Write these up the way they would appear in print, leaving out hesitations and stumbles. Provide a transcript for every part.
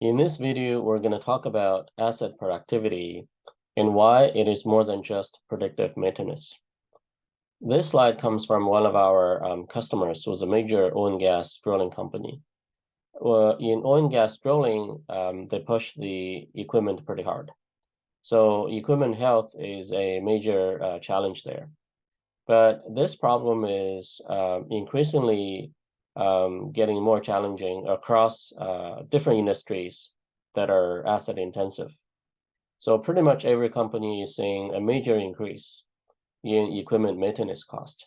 In this video, we're going to talk about asset productivity and why it is more than just predictive maintenance. This slide comes from one of our customers, who is a major oil and gas drilling company. Well, in oil and gas drilling, they push the equipment pretty hard. So equipment health is a major challenge there. But this problem is increasingly getting more challenging across different industries that are asset intensive. So pretty much every company is seeing a major increase in equipment maintenance cost.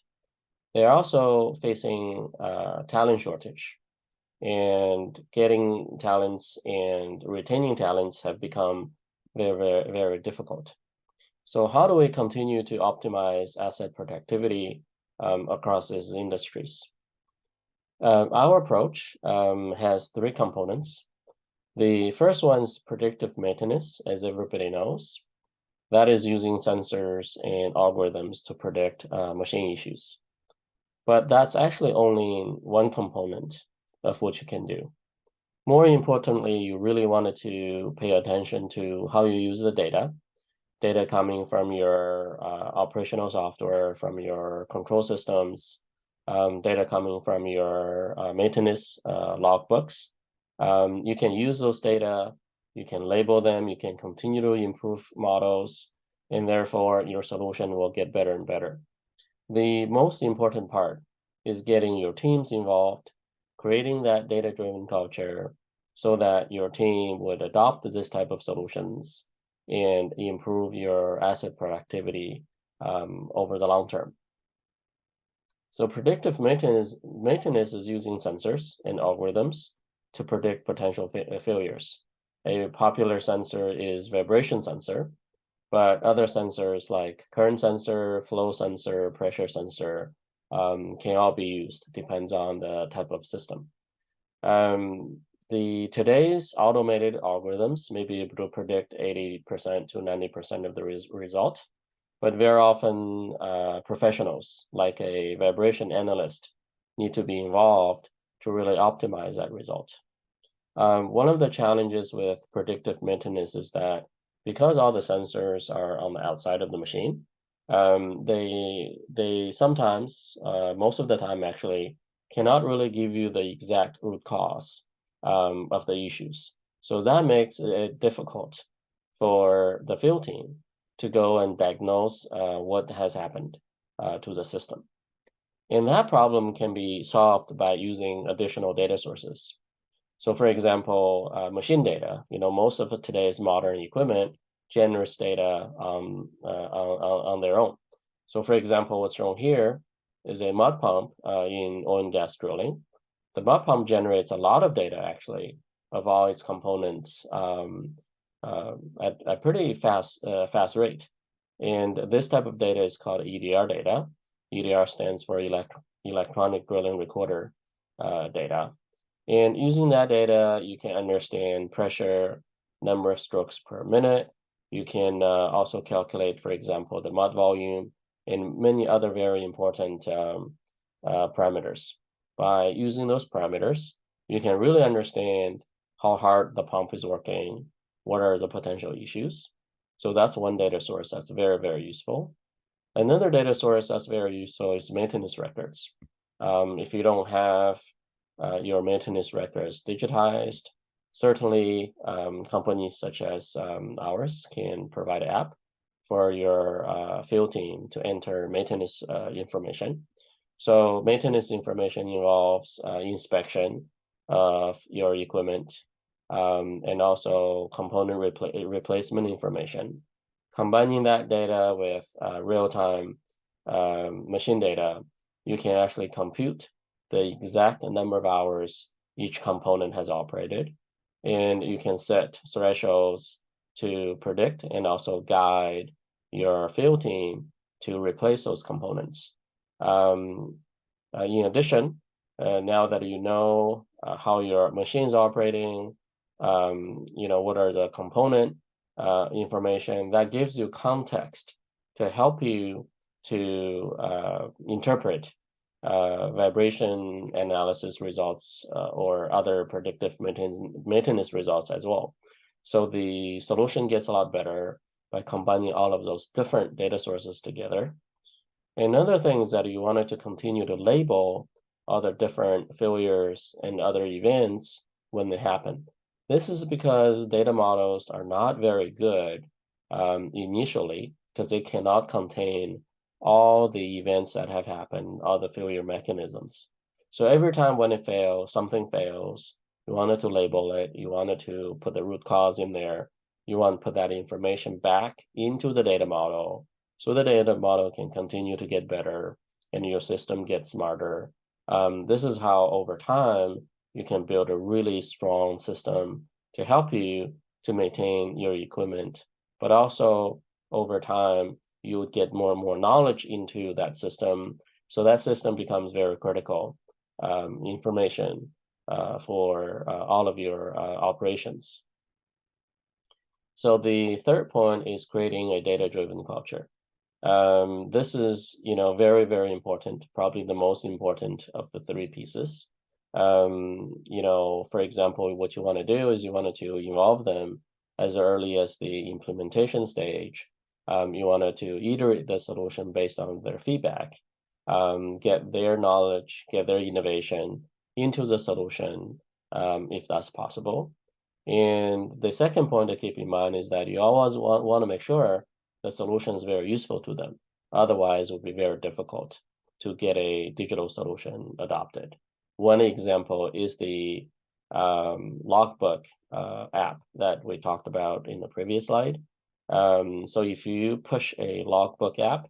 They're also facing talent shortage, and getting talents and retaining talents have become very, very, very difficult. So how do we continue to optimize asset productivity across these industries? Our approach has three components. The first one is predictive maintenance, as everybody knows. That is using sensors and algorithms to predict machine issues. But that's actually only one component of what you can do. More importantly, you really wanted to pay attention to how you use the data coming from your operational software, from your control systems, data coming from your maintenance logbooks. You can use those data, you can label them, you can continue to improve models, and therefore your solution will get better and better. The most important part is getting your teams involved, creating that data-driven culture so that your team would adopt this type of solutions and improve your asset productivity over the long term. So predictive maintenance is using sensors and algorithms to predict potential failures. A popular sensor is vibration sensor, but other sensors like current sensor, flow sensor, pressure sensor can all be used, depends on the type of system. Today's automated algorithms may be able to predict 80% to 90% of the result, but very often professionals like a vibration analyst need to be involved to really optimize that result. One of the challenges with predictive maintenance is that because all the sensors are on the outside of the machine, they sometimes, most of the time actually, cannot really give you the exact root cause of the issues. So that makes it difficult for the field team to go and diagnose what has happened to the system. And that problem can be solved by using additional data sources. So for example, machine data, most of today's modern equipment generates data on their own. So for example, what's shown here is a mud pump in oil and gas drilling. The mud pump generates a lot of data, actually, of all its components at a pretty fast rate. And this type of data is called EDR data. EDR stands for electronic drilling recorder data. And using that data, you can understand pressure, number of strokes per minute. You can also calculate, for example, the mud volume and many other very important parameters. By using those parameters, you can really understand how hard the pump is working, what are the potential issues. So that's one data source that's very, very useful. Another data source that's very useful is maintenance records. If you don't have your maintenance records digitized, certainly companies such as ours can provide an app for your field team to enter maintenance information. So maintenance information involves inspection of your equipment and also component replacement information. Combining that data with real-time machine data, you can actually compute the exact number of hours each component has operated, and you can set thresholds to predict and also guide your field team to replace those components. In addition, now that you know how your machine is operating, what are the component information, that gives you context to help you to interpret vibration analysis results, or other predictive maintenance results as well. So the solution gets a lot better by combining all of those different data sources together. Another thing is that you wanted to continue to label other different failures and other events when they happen. This is because data models are not very good initially, because they cannot contain all the events that have happened, all the failure mechanisms. So every time when it fails, something fails, you wanted to label it, you wanted to put the root cause in there, you want to put that information back into the data model, so the data model can continue to get better and your system gets smarter. This is how over time you can build a really strong system to help you to maintain your equipment, but also over time you would get more and more knowledge into that system, so that system becomes very critical information for all of your operations. So the third point is creating a data-driven culture. This is, very, very important, probably the most important of the three pieces. For example, what you want to do is you wanted to involve them as early as the implementation stage. You wanted to iterate the solution based on their feedback, get their knowledge, get their innovation into the solution, if that's possible. And the second point to keep in mind is that you always want to make sure the solution is very useful to them. Otherwise, it would be very difficult to get a digital solution adopted. One example is the logbook app that we talked about in the previous slide. So if you push a logbook app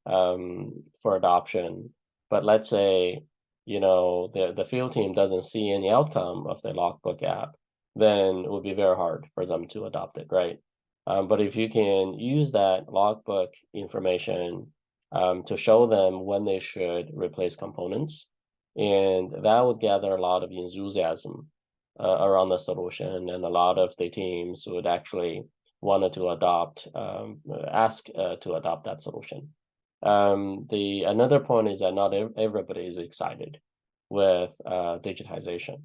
for adoption, but let's say the field team doesn't see any outcome of the logbook app, then it would be very hard for them to adopt it, right? But if you can use that logbook information to show them when they should replace components, and that would gather a lot of enthusiasm around the solution, and a lot of the teams would actually wanted to ask to adopt that solution. Another point is that not everybody is excited with digitization.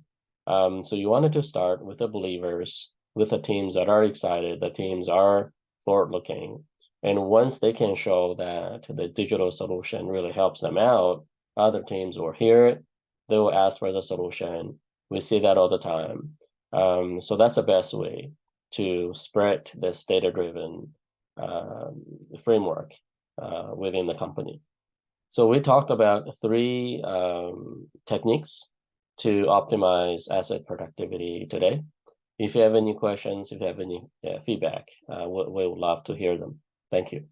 So you wanted to start with the believers, with the teams that are excited, the teams are forward-looking. And once they can show that the digital solution really helps them out, other teams will hear it, they will ask for the solution. We see that all the time. So that's the best way to spread this data-driven framework within the company. So we talked about three techniques to optimize asset productivity today. If you have any questions, if you have any feedback, we would love to hear them. Thank you.